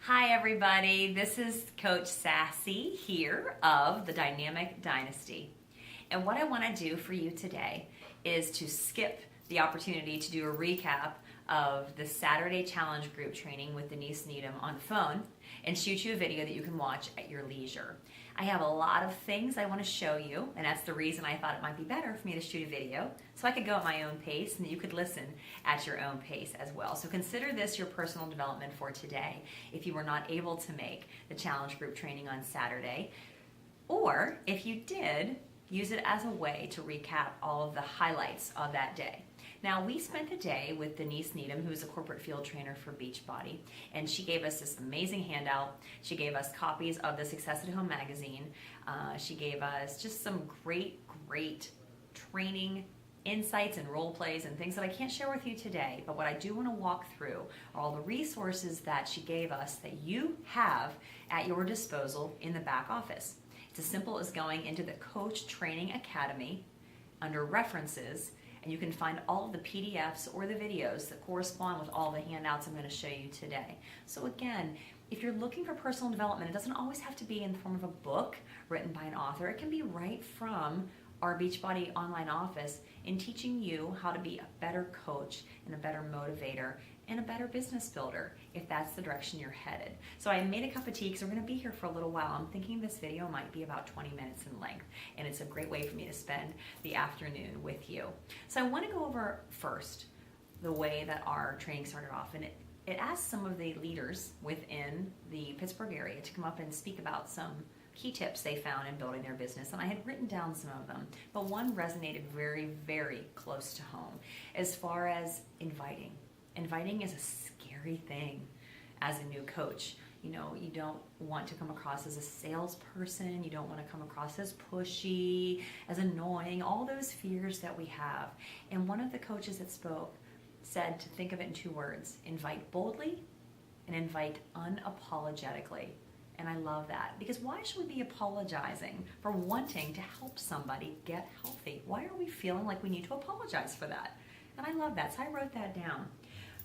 Hi everybody, this is Coach Sassy here of the Dynamic Dynasty. And what I want to do for you today is to skip the opportunity to do a recap of the Saturday Challenge Group training with Denise Needham on the phone and shoot you a video that you can watch at your leisure. I have a lot of things I want to show you, and that's the reason I thought it might be better for me to shoot a video so I could go at my own pace and you could listen at your own pace as well. So consider this your personal development for today if you were not able to make the Challenge Group training on Saturday, or if you did, use it as a way to recap all of the highlights of that day. Now, we spent the day with Denise Needham, who's a corporate field trainer for Beachbody, and she gave us this amazing handout. She gave us copies of the Success at Home magazine. She gave us just some great training insights and role plays and things that I can't share with you today, but what I do want to walk through are all the resources that she gave us that you have at your disposal in the back office. It's as simple as going into the Coach Training Academy under References, and you can find all of the PDFs or the videos that correspond with all the handouts I'm going to show you today. So again, if you're looking for personal development, it doesn't always have to be in the form of a book written by an author. It can be right from our Beachbody online office in teaching you how to be a better coach and a better motivator and a better business builder if that's the direction you're headed. So I made a cup of tea because we're going to be here for a little while. I'm thinking this video might be about 20 minutes in length, and it's a great way for me to spend the afternoon with you. So I want to go over first the way that our training started off, and it asked some of the leaders within the Pittsburgh area to come up and speak about some key tips they found in building their business, and I had written down some of them, but one resonated very close to home as far as inviting. Inviting is a scary thing as a new coach. You know, you don't want to come across as a salesperson, you don't want to come across as pushy, as annoying, all those fears that we have. And one of the coaches that spoke said to think of it in two words: invite boldly and invite unapologetically. And I love that, because why should we be apologizing for wanting to help somebody get healthy? Why are we feeling like we need to apologize for that? And I love that, so I wrote that down.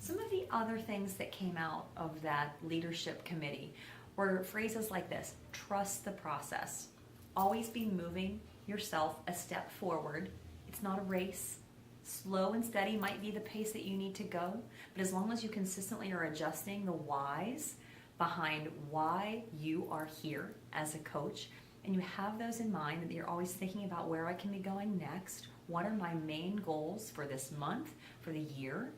Some of the other things that came out of that leadership committee were phrases like this: trust the process. Always be moving yourself a step forward. It's not a race. Slow and steady might be the pace that you need to go, but as long as you consistently are adjusting the whys behind why you are here as a coach, and you have those in mind, that you're always thinking about where I can be going next, what are my main goals for this month, for the year,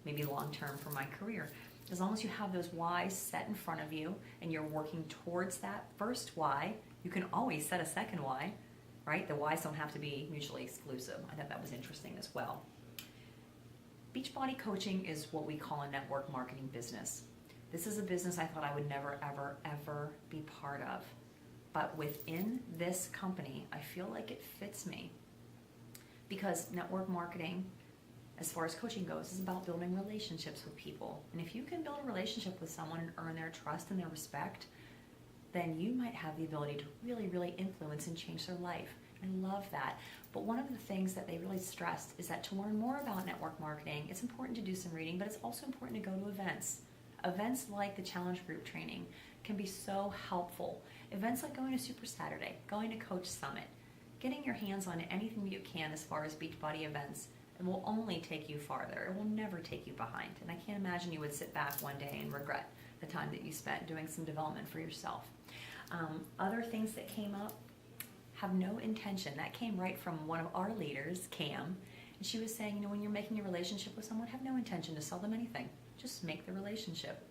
maybe long-term for my career. As long as you have those whys set in front of you and you're working towards that first why, you can always set a second why, right? The whys don't have to be mutually exclusive. I thought that was interesting as well. Beachbody coaching is what we call a network marketing business. This is a business I thought I would never, ever be part of. But within this company, I feel like it fits me, because network marketing, as far as coaching goes, is about building relationships with people. And if you can build a relationship with someone and earn their trust and their respect, then you might have the ability to really influence and change their life. I love that. But one of the things that they really stressed is that to learn more about network marketing, it's important to do some reading, but it's also important to go to events. Events like the Challenge Group training can be so helpful. Events like going to Super Saturday, going to Coach Summit, getting your hands on anything you can as far as Beachbody events, it will only take you farther. It will never take you behind. And I can't imagine you would sit back one day and regret the time that you spent doing some development for yourself. Other things that came up: have no intention. That came right from one of our leaders, Cam. And she was saying, you know, when you're making a relationship with someone, have no intention to sell them anything. Just make the relationship.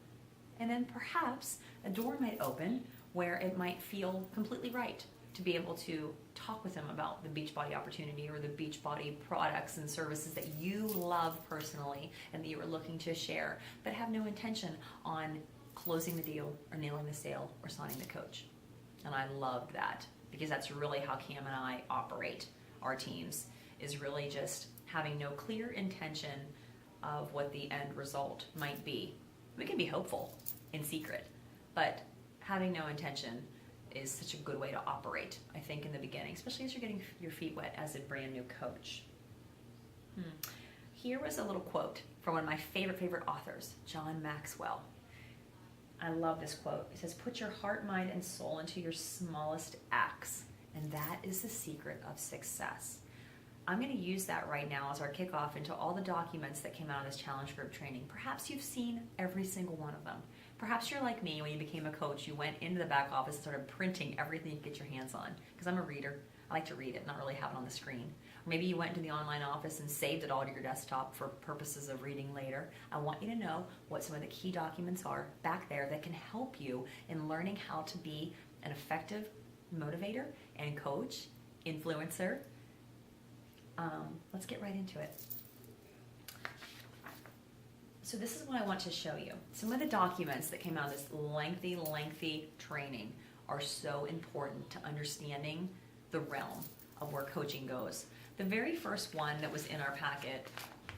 And then perhaps a door might open where it might feel completely right to be able to talk with them about the Beachbody opportunity or the Beachbody products and services that you love personally and that you are looking to share, but have no intention on closing the deal or nailing the sale or signing the coach. And I loved that, because that's really how Cam and I operate our teams, is really just having no clear intention of what the end result might be. We can be hopeful in secret, but having no intention is such a good way to operate, I think, in the beginning, especially as you're getting your feet wet as a brand new coach. Here was a little quote from one of my favorite authors, John Maxwell. I love this quote. It says, put your heart, mind, and soul into your smallest acts, and that is the secret of success. I'm going to use that right now as our kickoff into all the documents that came out of this challenge group training. Perhaps you've seen every single one of them. Perhaps you're like me. When you became a coach, you went into the back office and started printing everything you could get your hands on. Because I'm a reader. I like to read it, not really have it on the screen. Or maybe you went into the online office and saved it all to your desktop for purposes of reading later. I want you to know what some of the key documents are back there that can help you in learning how to be an effective motivator and coach, influencer. Let's get right into it. So this is what I want to show you. Some of the documents that came out of this lengthy training are so important to understanding the realm of where coaching goes. The very first one that was in our packet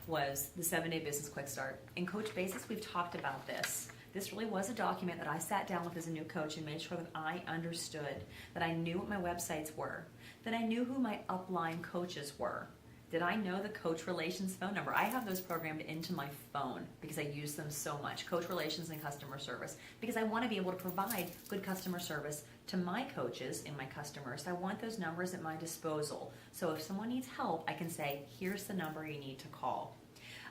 was the 7-Day Business Quick Start. In Coach Basics, we've talked about this. This really was a document that I sat down with as a new coach and made sure that I understood, that I knew what my websites were, that I knew who my upline coaches were. Did I know the Coach Relations phone number? I have those programmed into my phone because I use them so much. Coach Relations and Customer Service. Because I want to be able to provide good customer service to my coaches and my customers. I want those numbers at my disposal. So if someone needs help, I can say, here's the number you need to call.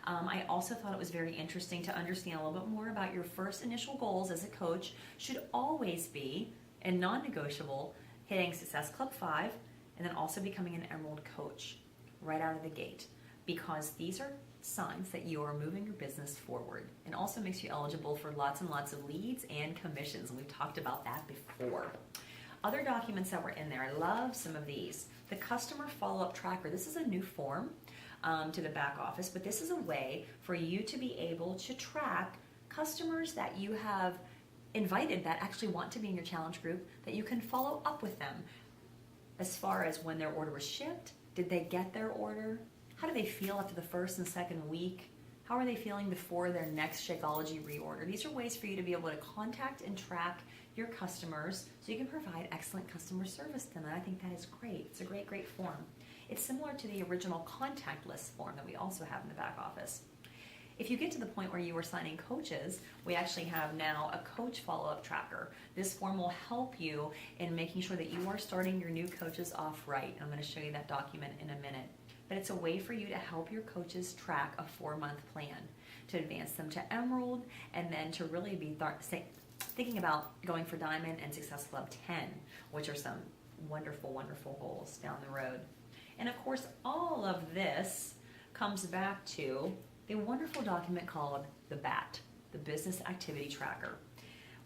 I also thought it was very interesting to understand a little bit more about your first initial goals as a coach should always be, and non-negotiable, hitting Success Club 5 and then also becoming an Emerald coach right out of the gate, because these are signs that you are moving your business forward, and also makes you eligible for lots and lots of leads and commissions, and we've talked about that before. Other documents that were in there, I love some of these. The Customer Follow-Up Tracker. This is a new form to the back office, but this is a way for you to be able to track customers that you have invited that actually want to be in your challenge group, that you can follow up with them as far as when their order was shipped. Did they get their order? How do they feel after the first and second week? How are they feeling before their next Shakeology reorder? These are ways for you to be able to contact and track your customers so you can provide excellent customer service to them. And I think that is great. It's a great form. It's similar to the original contact list form that we also have in the back office. If you get to the point where you are signing coaches, we actually have now a coach follow-up tracker. This form will help you in making sure that you are starting your new coaches off right. I'm going to show you that document in a minute. But it's a way for you to help your coaches track a 4-month plan, to advance them to Emerald, and then to really be thinking about going for Diamond and Success Club 10, which are some wonderful goals down the road. And of course, all of this comes back to the wonderful document called the BAT, the Business Activity Tracker.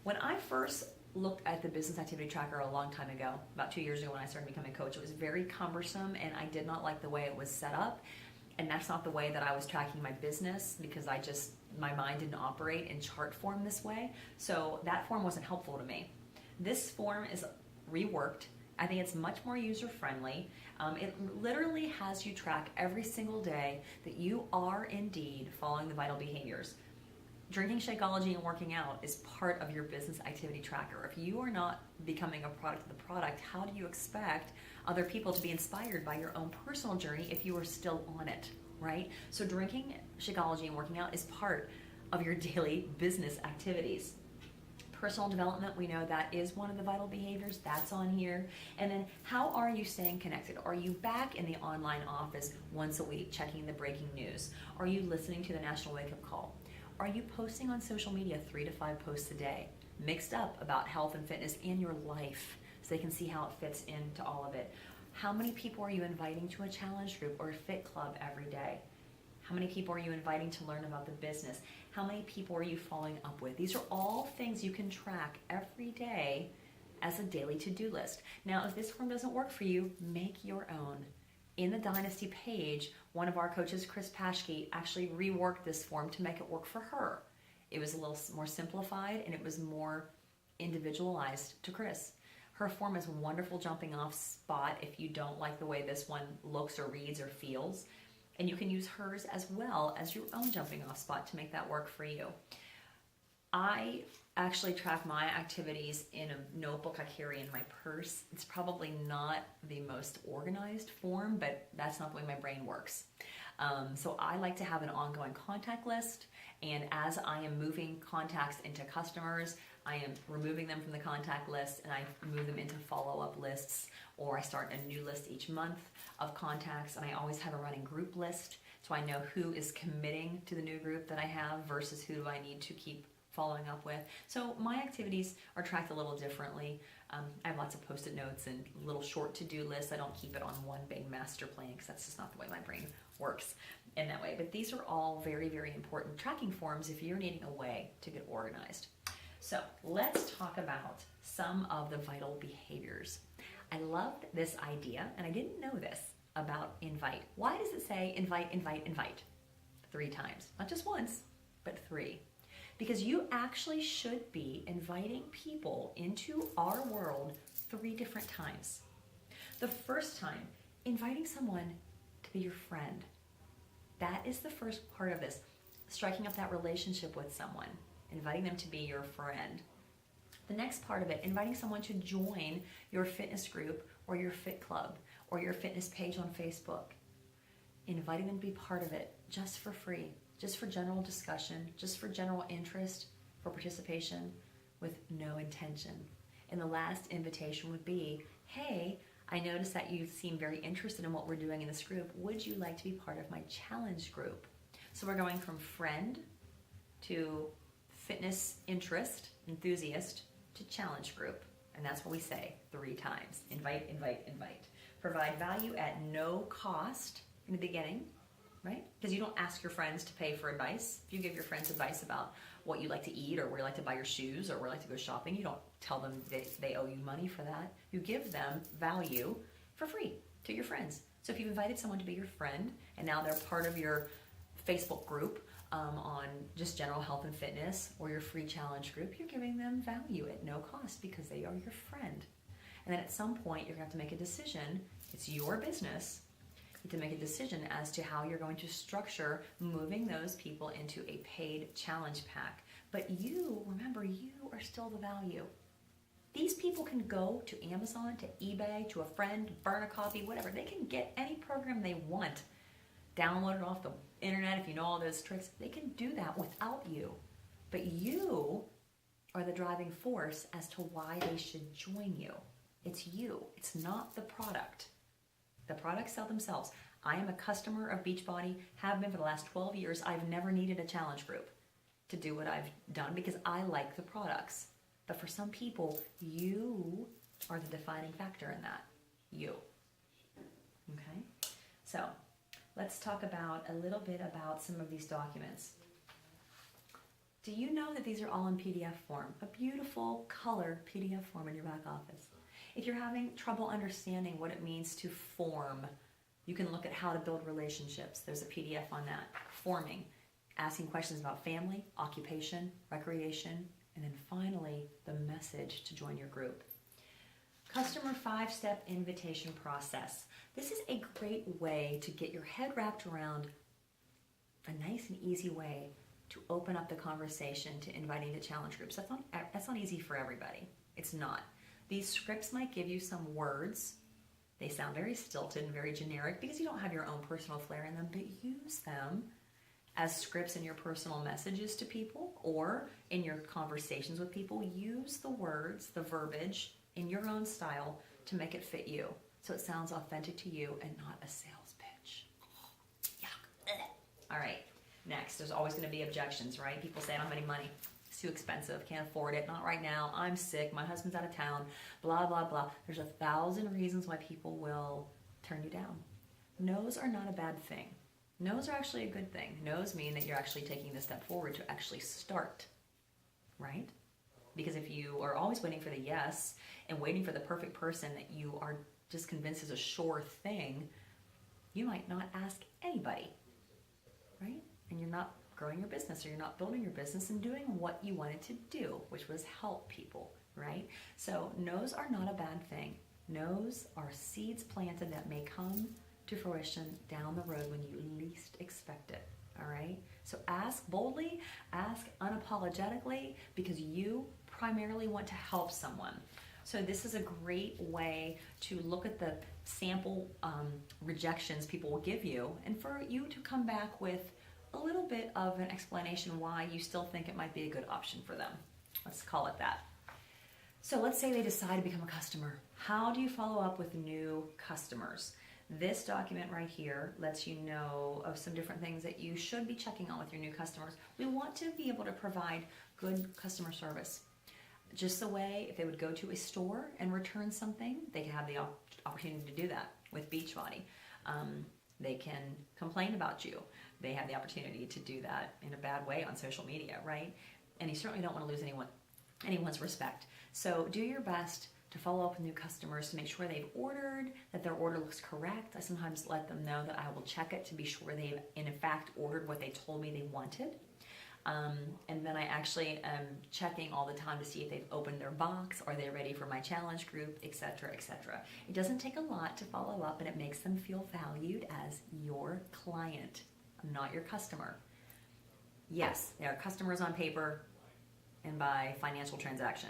When I first looked at the Business Activity Tracker a long time ago, about 2 years ago when I started becoming a coach, it was very cumbersome and I did not like the way it was set up. And that's not the way that I was tracking my business, because my mind didn't operate in chart form this way. So that form wasn't helpful to me. This form is reworked. I think it's much more user-friendly. It literally has you track every single day that you are indeed following the vital behaviors. Drinking Shakeology and working out is part of your business activity tracker. If you are not becoming a product of the product, how do you expect other people to be inspired by your own personal journey if you are still on it, right? So drinking Shakeology and working out is part of your daily business activities. Personal development, we know that is one of the vital behaviors. That's on here. And then how are you staying connected? Are you back in the online office once a week checking the breaking news? Are you listening to the National Wake Up Call? Are you posting on social media 3 to 5 posts a day, mixed up about health and fitness in your life so they can see how it fits into all of it? How many people are you inviting to a challenge group or a fit club every day? How many people are you inviting to learn about the business? How many people are you following up with? These are all things you can track every day as a daily to-do list. Now, if this form doesn't work for you, make your own. In the Dynasty page, one of our coaches, Chris Paschke, actually reworked this form to make it work for her. It was a little more simplified and it was more individualized to Chris. Her form is a wonderful jumping off spot if you don't like the way this one looks or reads or feels. And you can use hers as well as your own jumping off spot to make that work for you. I actually track my activities in a notebook I carry in my purse. It's probably not the most organized form, but that's not the way my brain works. So I like to have an ongoing contact list, And as I am moving contacts into customers, I am removing them from the contact list and I move them into follow-up lists, or I start a new list each month of contacts, and I always have a running group list so I know who is committing to the new group that I have versus who do I need to keep following up with. So my activities are tracked a little differently. I have lots of post-it notes and little short to-do lists. I don't keep it on one big master plan because that's just not the way my brain works in that way. But these are all very, very important tracking forms if you're needing a way to get organized. So let's talk about some of the vital behaviors. I loved this idea, and I didn't know this about invite. Why does it say invite, invite, invite 3 times? Not just once, but 3. Because you actually should be inviting people into our world 3 different times. The first time, inviting someone to be your friend. That is the first part of this. Striking up that relationship with someone, inviting them to be your friend. The next part of it, inviting someone to join your fitness group or your fit club or your fitness page on Facebook. Inviting them to be part of it just for free, just for general discussion, just for general interest, for participation with no intention. And the last invitation would be, hey, I noticed that you seem very interested in what we're doing in this group. Would you like to be part of my challenge group? So we're going from friend to fitness interest, enthusiast, to challenge group. And that's what we say 3 times. Invite, invite, invite. Provide value at no cost in the beginning, right? Because you don't ask your friends to pay for advice. If you give your friends advice about what you like to eat or where you like to buy your shoes or where you like to go shopping, you don't tell them they owe you money for that. You give them value for free to your friends. So if you've invited someone to be your friend and now they're part of your Facebook group on just general health and fitness or your free challenge group, you're giving them value at no cost because they are your friend. And then at some point you're going to have to make a decision. It's your business. You have to make a decision as to how you're going to structure moving those people into a paid challenge pack. But you, remember, you are still the value. These people can go to Amazon, to eBay, to a friend, burn a copy, whatever. They can get any program they want, download it off the internet if you know all those tricks. They can do that without you. But you are the driving force as to why they should join you. It's you. It's not the product. The products sell themselves. I am a customer of Beachbody, have been for the last 12 years. I've never needed a challenge group to do what I've done because I like the products. But for some people, you are the defining factor in that. You. Okay? So let's talk about a little bit about some of these documents. Do you know that these are all in PDF form? A beautiful color PDF form in your back office. If you're having trouble understanding what it means to form, you can look at how to build relationships. There's a PDF on that. Forming, asking questions about family, occupation, recreation, and then finally, the message to join your group. Customer 5-step invitation process. This is a great way to get your head wrapped around a nice and easy way to open up the conversation to inviting to challenge groups. That's not easy for everybody. It's not. These scripts might give you some words. They sound very stilted and very generic because you don't have your own personal flair in them, but use them as scripts in your personal messages to people or in your conversations with people. Use the words, the verbiage in your own style to make it fit you so it sounds authentic to you and not a sales pitch. Yuck. All right, next, there's always going to be objections, right? People say, I don't have any money. It's too expensive, can't afford it, not right now, I'm sick, my husband's out of town, blah, blah, blah. There's 1,000 reasons why people will turn you down. No's are not a bad thing. No's are actually a good thing. No's mean that you're actually taking the step forward to actually start, right? Because if you are always waiting for the yes and waiting for the perfect person that you are just convinced is a sure thing, you might not ask anybody, right? And you're not growing your business or you're not building your business and doing what you wanted to do, which was help people, right? So no's are not a bad thing. No's are seeds planted that may come to fruition down the road when you least expect it, all right? So ask boldly, ask unapologetically, because you primarily want to help someone. So this is a great way to look at the sample rejections people will give you and for you to come back with a little bit of an explanation why you still think it might be a good option for them. Let's call it that. So let's say they decide to become a customer. How do you follow up with new customers? This document right here lets you know of some different things that you should be checking on with your new customers. We want to be able to provide good customer service. Just the way if they would go to a store and return something, they can have the opportunity to do that with Beachbody. They can complain about you. They have the opportunity to do that in a bad way on social media, right? And you certainly don't want to lose anyone's respect. So do your best to follow up with new customers to make sure they've ordered, that their order looks correct. I sometimes let them know that I will check it to be sure they've in fact ordered what they told me they wanted. And then I actually am checking all the time to see if they've opened their box, are they ready for my challenge group, etc., etc. It doesn't take a lot to follow up, and it makes them feel valued as your client, not your customer. Yes, they are customers on paper and by financial transaction,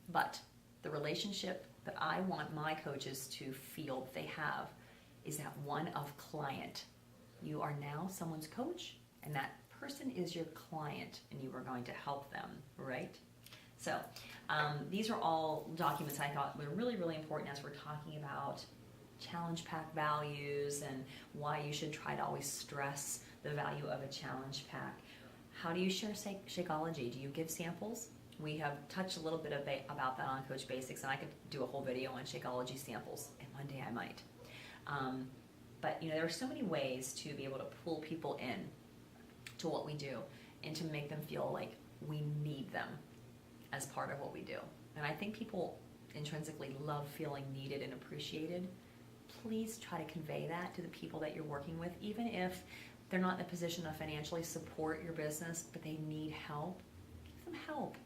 but the relationship that I want my coaches to feel that they have is that one of client. You are now someone's coach, and that person is your client, and you are going to help them, right? So these are all documents I thought were really, really important as we're talking about challenge pack values and why you should try to always stress the value of a challenge pack. How do you share Shakeology? Do you give samples? We have touched a little bit about that on Coach Basics, and I could do a whole video on Shakeology samples, and one day I might. But there are so many ways to be able to pull people in to what we do and to make them feel like we need them as part of what we do. And I think people intrinsically love feeling needed and appreciated. Please try to convey that to the people that you're working with, even if they're not in a position to financially support your business, but they need help. Give them help.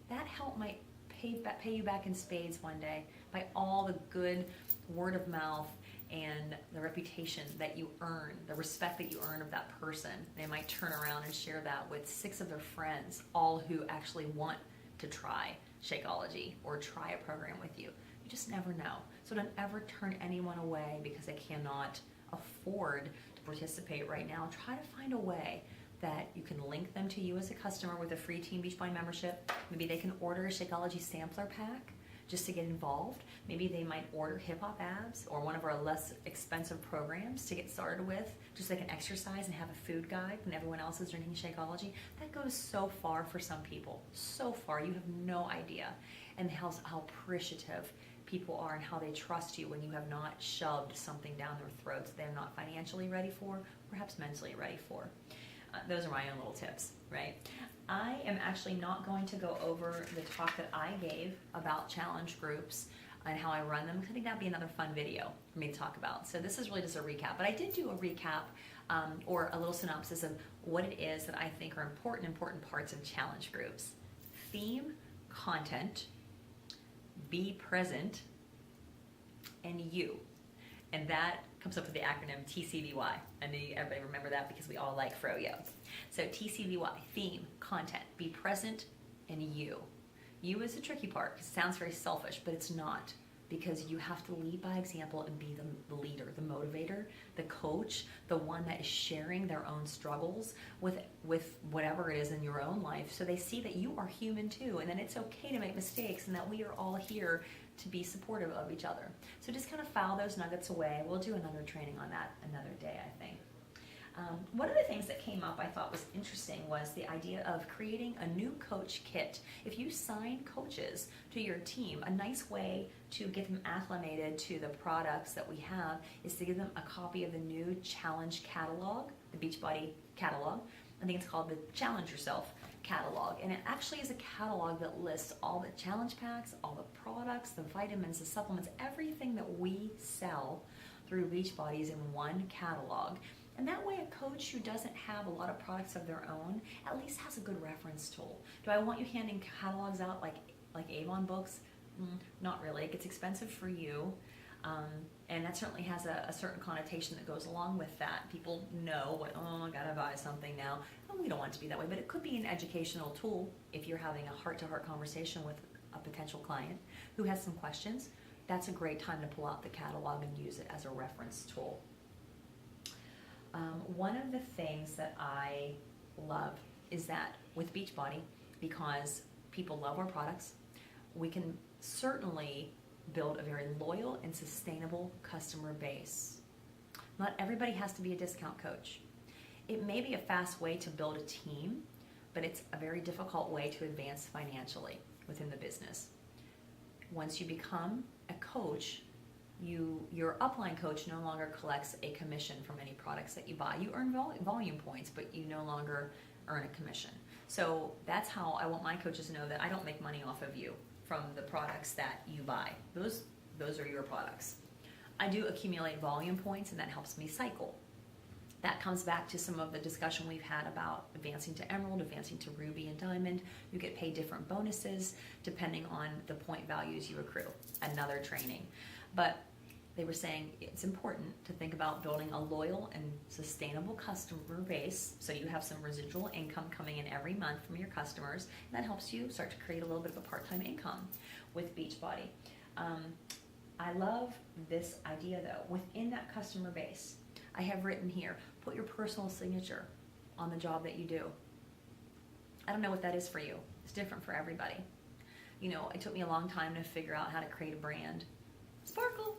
That help might pay you back in spades one day by all the good word of mouth and the reputation that you earn, the respect that you earn of that person. They might turn around and share that with 6 of their friends, all who actually want to try Shakeology or try a program with you. You just never know. So don't ever turn anyone away because they cannot afford to participate right now. Try to find a way that you can link them to you as a customer with a free Team Beachbody membership. Maybe they can order a Shakeology sampler pack just to get involved. Maybe they might order Hip Hop Abs or one of our less expensive programs to get started with, just so they can exercise and have a food guide when everyone else is drinking Shakeology. That goes so far for some people, so far, you have no idea. And how appreciative people are and how they trust you when you have not shoved something down their throats they're not financially ready for, perhaps mentally ready for. Those are my own little tips, right? I am actually not going to go over the talk that I gave about challenge groups and how I run them, because I think that'd be another fun video for me to talk about. So this is really just a recap, but I did do a recap or a little synopsis of what it is that I think are important parts of challenge groups. Theme, content, be present, and you. And that comes up with the acronym TCVY. I know everybody remember that because we all like Froyo. So TCVY, theme, content, be present, and you. You is the tricky part because it sounds very selfish, but it's not, because you have to lead by example and be the leader, the motivator, the coach, the one that is sharing their own struggles with whatever it is in your own life, so they see that you are human too, and then it's okay to make mistakes, and that we are all here to be supportive of each other. So just kind of file those nuggets away. We'll do another training on that another day, I think. One of the things that came up I thought was interesting was the idea of creating a new coach kit. If you sign coaches to your team, a nice way to get them acclimated to the products that we have is to give them a copy of the new challenge catalog, the Beachbody catalog. I think it's called the Challenge Yourself catalog, and it actually is a catalog that lists all the challenge packs, all the products, the vitamins, the supplements, everything that we sell through Beachbody is in one catalog. And that way a coach who doesn't have a lot of products of their own at least has a good reference tool. Do I want you handing catalogs out like Avon books? Not really. It gets expensive for you. And that certainly has a certain connotation that goes along with that. People know I gotta buy something now. And we don't want it to be that way, but it could be an educational tool if you're having a heart-to-heart conversation with a potential client who has some questions. That's a great time to pull out the catalog and use it as a reference tool. One of the things that I love is that with Beachbody, because people love our products, we can certainly build a very loyal and sustainable customer base. Not everybody has to be a discount coach. It may be a fast way to build a team, but it's a very difficult way to advance financially within the business. Once you become a coach, your upline coach no longer collects a commission from any products that you buy. You earn volume points, but you no longer earn a commission. So that's how I want my coaches to know that I don't make money off of you from the products that you buy. Those are your products. I do accumulate volume points, and that helps me cycle. That comes back to some of the discussion we've had about advancing to Emerald, advancing to Ruby and Diamond. You get paid different bonuses depending on the point values you accrue. Another training. But they were saying it's important to think about building a loyal and sustainable customer base so you have some residual income coming in every month from your customers, and that helps you start to create a little bit of a part-time income with Beachbody. I love this idea though. Within that customer base, I have written here, put your personal signature on the job that you do. I don't know what that is for you. It's different for everybody. You know, it took me a long time to figure out how to create a brand. Sparkle.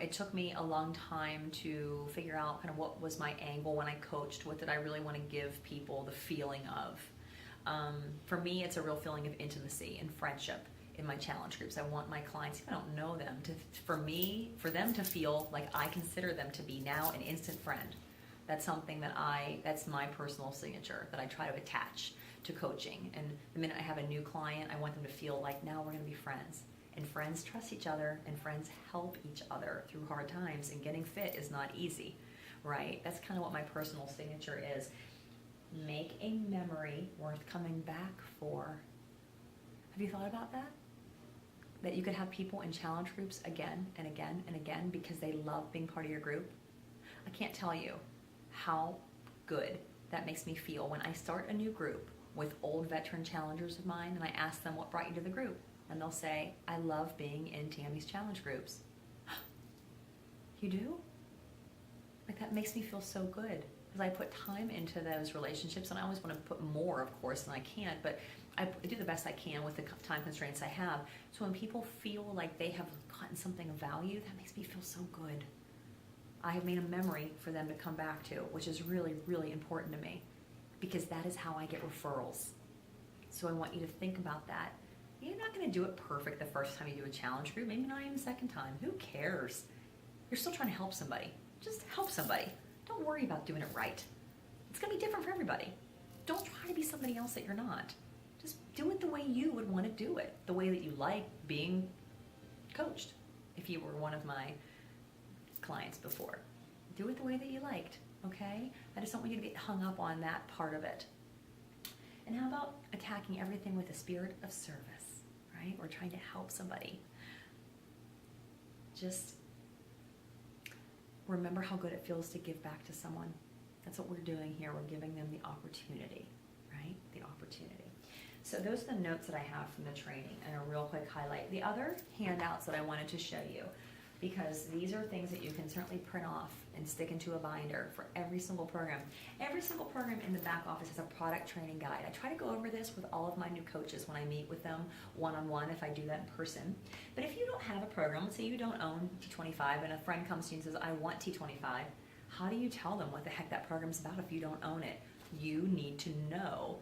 It took me a long time to figure out kind of what was my angle when I coached. What did I really want to give people the feeling of? For me, it's a real feeling of intimacy and friendship in my challenge groups. I want my clients, if I don't know them, for them to feel like I consider them to be now an instant friend. That's something that's my personal signature that I try to attach to coaching. And the minute I have a new client, I want them to feel like now we're going to be friends. And friends trust each other, and friends help each other through hard times, and getting fit is not easy, right? That's kind of what my personal signature is. Make a memory worth coming back for. Have you thought about that? That you could have people in challenge groups again and again and again because they love being part of your group? I can't tell you how good that makes me feel when I start a new group with old veteran challengers of mine and I ask them what brought you to the group. And they'll say, I love being in Tammy's challenge groups. You do? Like, that makes me feel so good because I put time into those relationships, and I always want to put more, of course, than I can, but I do the best I can with the time constraints I have. So when people feel like they have gotten something of value, that makes me feel so good. I have made a memory for them to come back to, which is really, really important to me because that is how I get referrals. So I want you to think about that. You're not going to do it perfect the first time you do a challenge group, maybe not even the second time. Who cares? You're still trying to help somebody. Just help somebody. Don't worry about doing it right. It's going to be different for everybody. Don't try to be somebody else that you're not. Just do it the way you would want to do it, the way that you like being coached. If you were one of my clients before, do it the way that you liked, okay? I just don't want you to get hung up on that part of it. And how about attacking everything with a spirit of service, right? We're trying to help somebody. Just remember how good it feels to give back to someone. That's what we're doing here. We're giving them the opportunity, right? The opportunity. So those are the notes that I have from the training and a real quick highlight. The other handouts that I wanted to show you, because these are things that you can certainly print off and stick into a binder for every single program. Every single program in the back office has a product training guide. I try to go over this with all of my new coaches when I meet with them one-on-one if I do that in person. But if you don't have a program, let's say you don't own T25 and a friend comes to you and says, I want T25, how do you tell them what the heck that program's about if you don't own it? You need to know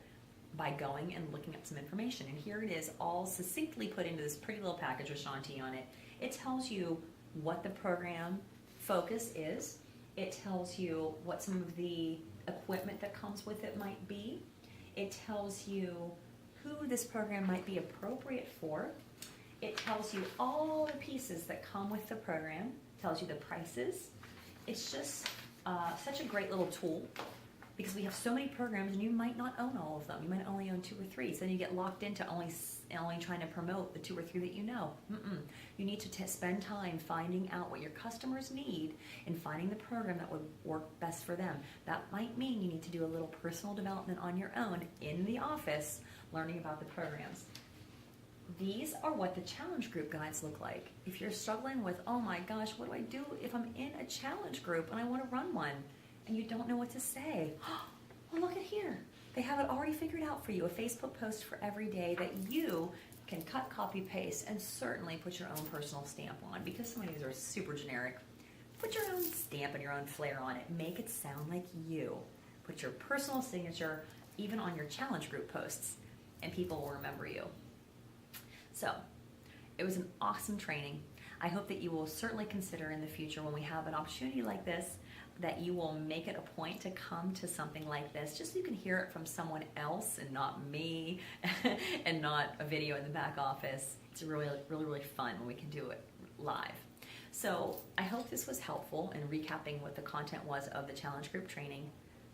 by going and looking up some information. And here it is, all succinctly put into this pretty little package with Shanti on it. It tells you what the program focus is. It tells you what some of the equipment that comes with it might be. It tells you who this program might be appropriate for. It tells you all the pieces that come with the program. It tells you the prices. It's just such a great little tool because we have so many programs and you might not own all of them. You might only own 2 or 3. So then you get locked into only trying to promote the 2 or 3 that you know. You need to spend time finding out what your customers need and finding the program that would work best for them. That might mean you need to do a little personal development on your own in the office, learning about the programs. These are what the challenge group guides look like. If you're struggling with, oh my gosh, what do I do if I'm in a challenge group and I want to run one? and you don't know what to say. Well, look at here. They have it already figured out for you, a Facebook post for every day that you can cut, copy, paste, and certainly put your own personal stamp on, because some of these are super generic. Put your own stamp and your own flair on it. Make it sound like you. Put your personal signature even on your challenge group posts, and people will remember you. So, it was an awesome training. I hope that you will certainly consider in the future, when we have an opportunity like this, that you will make it a point to come to something like this, just so you can hear it from someone else and not me and not a video in the back office. It's really, really, really fun when we can do it live. So I hope this was helpful in recapping what the content was of the challenge group training.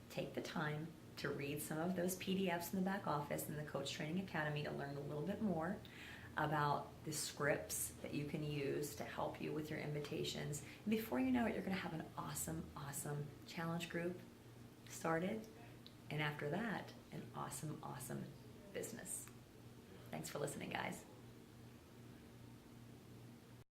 Take the time to read some of those PDFs in the back office in the Coach Training Academy to learn a little bit more about the scripts that you can use to help you with your invitations. And before you know it, you're going to have an awesome, awesome challenge group started. And after that, an awesome, awesome business. Thanks for listening, guys.